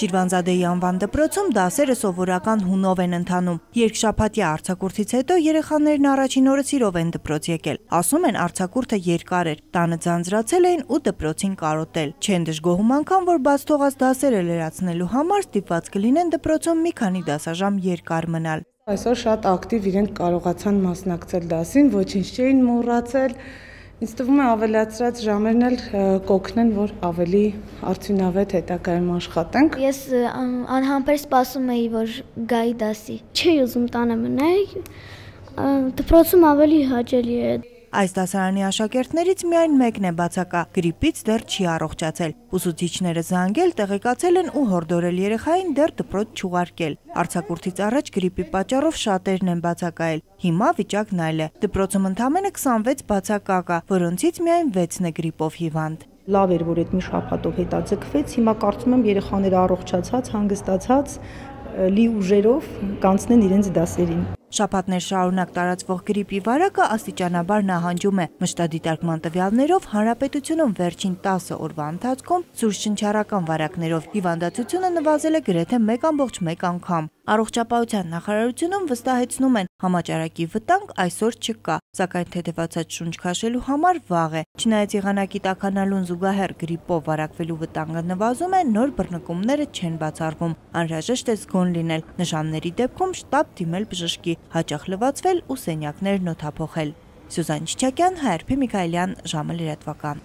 Շիրվանզադեի անվան դպրոցում դասերը սովորական հունով են ընթանում։ Երկշաբաթյա արձակուրդից հետո երեխաներն առաջին օրը սիրով են դպրոց եկել։ Ասում են արձակուրդը երկար էր, տանը ձանձրացել էին ու դպրոցին կարոտել։ Չեն դժգոհում անգամ, որ բաց թողած դասերը լրացնելու համար ստիպված կլինեն դպրոցում մի քանի դասաժամ երկար մնալ։ Այսօր շատ ակտիվ իրենք կարողացան մասնակցել դասին, ոչինչ չէին մոռացել։ Ինձ թվում է ավելացրած ժամերն էլ կօգնեն, որ ավելի արդյունավետ հետագայում աշխատենք։ Ես անհամբեր սպասում էի, որ գայի դասի։ Չէի ուզում տանը մնալ, դպրոցում ավելի հաճելի է։ Այս դասարանի աշակերտներից միայն մեկն է բացակա, գրիպից դեռ չի առողջացել։ Ուսուցիչները զանգել, տեղեկացել են ու հորդորել երեխային դեռ դպրոց չուղարկել։ Արձակուրդից առաջ գրիպի պատճառով շատերն են բացակայել։ Հիմա վիճակն այլ է։ Դպրոցում ընդամենը 26 բացակա կա, որոնցից միայն 6-ն է գրիպով հիվանդ։ Լավ էր, որ այդ մի շաբաթով հետաձգվեց։ Հիմա կարծում եմ երեխաները առողջացած, հանգստացած, լի ուժերով կանցնեն իրենց դասերին։ Շաբաթներ շարունակ տարածվող գրիպի վարակը աստիճանաբար նահանջում է։ Մշտադիտարկման տվյալներով հանրապետությունում վերջին 10 օրվա ընթացքում սուրճշնչառական վարակներով հիվանդացությունը նվազել է գրեթե 1,1 անգամ։ Առողջապահության նախարարությունում վստահեցնում են, համաճարակի վտանգ այսօր չկա, սակայն թեթևացած շունչ քաշելու համար վաղ է։ Չնայած եղանակի տաքանալուն զուգահեռ գրիպով վարակվելու վտանգը նվազում է, նոր բռնկումները չեն բացառվում։ Անհրաժեշտ է զգոն լինել, նշանների դեպքում շտապ դիմել բժշկի, հաճախ լվացվել ու սենյակներն օդափոխել։ Սյուզան Չիչակյան, Հայրփի Միքայելյան, ժամը լրատվական։